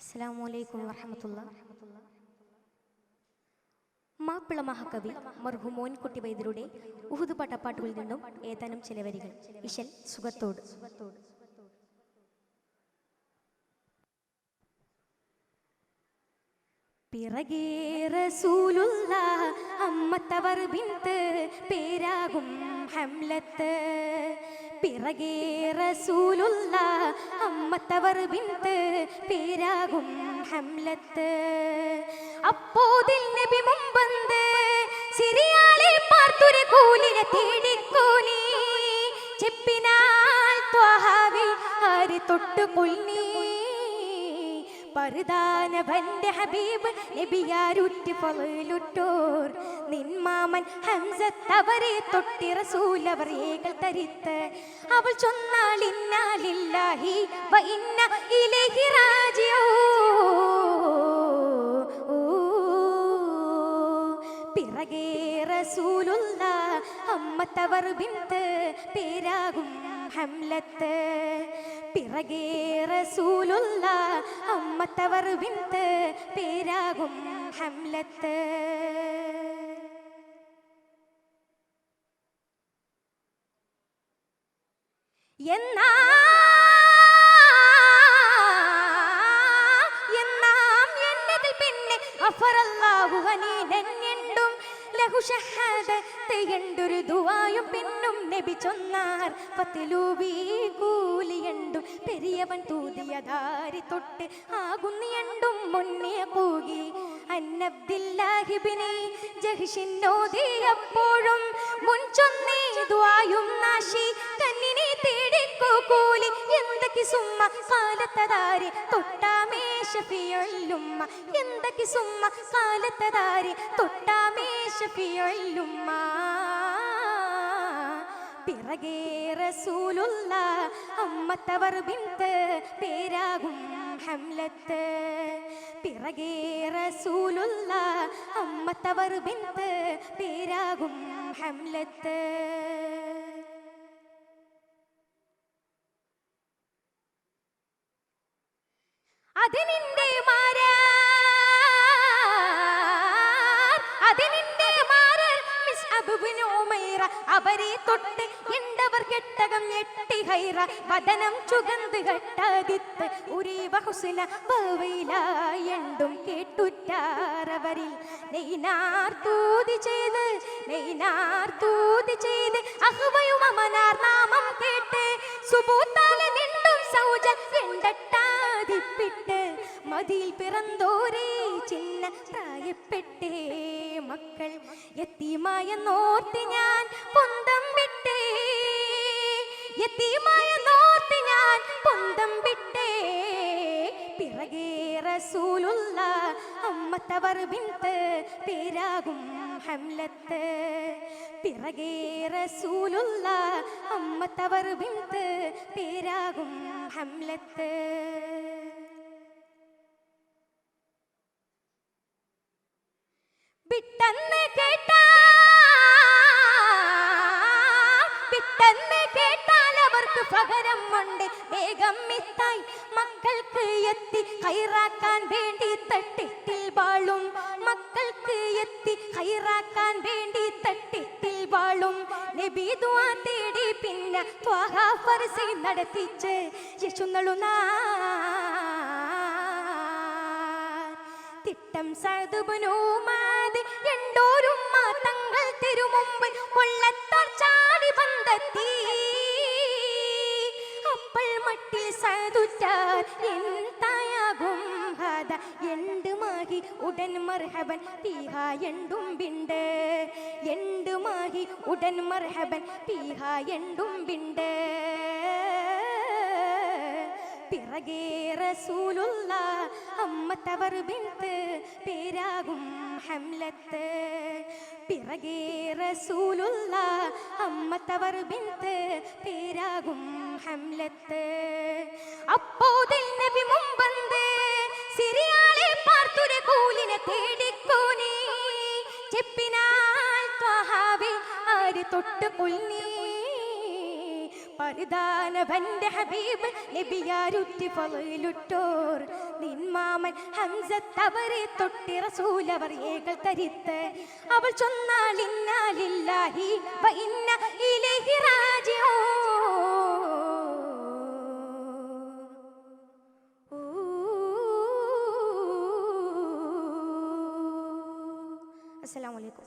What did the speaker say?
അസ്സലാമു വറഹ്മത്തുള്ളാഹി. മാപ്പിള മഹാകവി മർഹൂം മോൻകുട്ടി വൈദ്യരുടെ ഉഹുദ് പാട്ടപ്പാട്ടുകളിൽ നിന്നും ഏതാനും ചില വരികൾ. ഇശൽ സുഖത്തോട്. പിറകേ റസൂലുള്ളാഹ് അമ്മത്തവർ ബിന്ത് പേരാകും ഹംലത്ത്. പിറകേ റസൂലുള്ളാഹ് അമ്മത്തവർ ബിന്ത് പേരാകും ഹംലത്ത്. അപ്പോതിൽ നബി മുമ്പന്ത് സിറിയാളിൽ പാർത്തുരെ കൂലിനെ തേടിക്കോനി. ചെപ്പിനാൽ ത്വഹാവി ആര് തൊട്ട് കൊല്ലി. പർദാനവന്റെ ഹബീബ് നബിയാരുറ്റി ഫളലുറ്റോർ. നിന്മാമൻ ഹംസത്തവരെ തൊട്ടി റസൂലവർ ഏകൾ തരിത്ത്. അവൾ ചൊന്നാൾ ഇന്നാ ലില്ലാഹി വ ഇന്ന ഇലൈഹി റാജിഊൻ. പിറകേ റസൂലുള്ളാഹ് അമ്മത്തവർ ബിന്ത് പേരാകും ഹംലത്ത്. പിറകേ റസൂലുള്ളാഹ് അമ്മത്തവർ ബിന്ത് പേരാകും ഹംലത്ത്. എന്നാം എന്നതിൽ പിന്നെ അഫറല്ലാഹു ഹനീനഞ്ഞെണ്ടും ലഹു ഷഹാദത്ത് എണ്ടൊരു ദുആയും പിന്നും നബി ചൊന്നാർ. പത്തിലൂബി കൂലിയണ്ടും പെരിയവൻ തൂതിയതാരി തൊട്ട് ആകുന്നിയണ്ടും മുന്നിയ കൂകി. അന്നബ്ദില്ലാഹിബ്നി ജഹ്ഷിനോദി അപ്പോഴും മുൻചൊന്നേ ദുആയും നാശി. കന്നിനെ തേടിക്കോ കൂലി എന്തൊക്കെ സുമ്മ കാലത്തതാരി തൊട്ടാമേ ശഫീഉൽ-ഉമ്മ. എന്തൊക്കെ സുമ്മ കാലത്തതാരി തൊട്ടാമേ ശഫീഉൽ-ഉമ്മ. പിറകേ റസൂലുള്ളാഹ് അമ്മത്തവർ ബിന്ത് പേരാകും ഹംലത്ത്. പിറകേ റസൂലുള്ളാഹ് അമ്മത്തവർ ബിന്ത് പേരാകും ഹംലത്ത്. അതിനിന്റെ മാരർ മിസ്അബ് ഇബ്നു ഉമൈറ. അവരെ തൊട്ട് എണ്ടവർ കെട്ടകം ഞെട്ടി ഹൈറ. വദനം ചുഗന്ത് ഘട്ടാദിത്ത് ഉരീവ ഹുസ്ന വവൈലായണ്ടും കേട്ടുറ്റാരവരിൽ. നെയ്നാർ തൂതി ചെയ്ത് അഹ്വയും അമനാർ നാമം കേട്ട്. സുബൂത്താലെ നിണ്ടും സൗജ എണ്ടട്ടാതിപ്പിട്ട്. മതിയിൽ പിറന്തോരേ ചിന്ന പ്രായപ്പെട്ടേ മക്കൾ യത്തീമായ നോർത്തി ഞാൻ പൊന്തം വിട്ടേ. യത്തീമായ നോർത്തി ഞാൻ പൊന്തം വിട്ടേ. പിറകേ റസൂലുള്ളാഹ് അമ്മത്തവർ ബിന്ത് പേരാകും ഹംലത്ത്. പിറകേ റസൂലുള്ളാഹ് അമ്മത്തവർ ബിന്ത് പേരാകും ഹംലത്ത്. പിട്ടെന്ന് കേട്ടാൽ അവർക്ക് പകരം ഉണ്ട് വേഗം മിത്തായി. മക്കൾക്ക് എത്തി ഹൈറാക്കാൻ വേണ്ടി തട്ടിട്ടിൽ വാളും. മക്കൾക്ക് എത്തി ഹൈറാക്കാൻ വേണ്ടി തട്ടിട്ടിൽ വാളും. നബി ദുആ തേടി പിന്നെ ത്വാഹ ഫർസി നടത്തിച്ച് യശുന്നളുനാ. തിട്ടം സഅദ് ഇബ്നു മുആദ് എണ്ടോരും മാതങ്ങൾ തിരുമുമ്പ് കൊള്ളത്താൽ ചാടി വന്നെത്തി. അപ്പോൾ മട്ടിൽ സഅദുറ്റാർ എന്തായാകും ഹദ എണ്ട് മാഹി ഉടൻ മർഹബൻ പീഹാ എണ്ടും ബിണ്ട്. എണ്ട് മാഹി ഉടൻ മർഹബൻ പീഹാ എണ്ടും ബിണ്ട്. പിറകേ റസൂലുള്ളാഹ് അമ്മത്തവർ ബിന്ത് പേരാകും ഹംലത്ത്. പിറകേ റസൂലുള്ളാഹ് അമ്മത്തവർ ബിന്ത് പേരാകും ഹംലത്ത്. അപ്പോതിൽ നബി മുമ്പന്ത് സിറിയാളിൽ പാർത്തുരെ കൂലിനെ തേടിക്കോനി. ചെപ്പിനാൽ ത്വഹാവി ആര് തൊട്ട് കൊല്ലി. പരിധാനവന്റെ ഹബീബ് നബിയാരുറ്റി ഫളിലുറ്റോർ നിന്മാമൻ ഹംസത്തവരെ തൊട്ടി റസൂലവർ ഏകൾ തരിത്ത് അവൾ ചൊന്നാൽ ഇന്നാലില്ലാഹി വ ഇന്ന ഇലൈഹി റാജിഊൻ. അസ്സലാമു അലൈക്കും.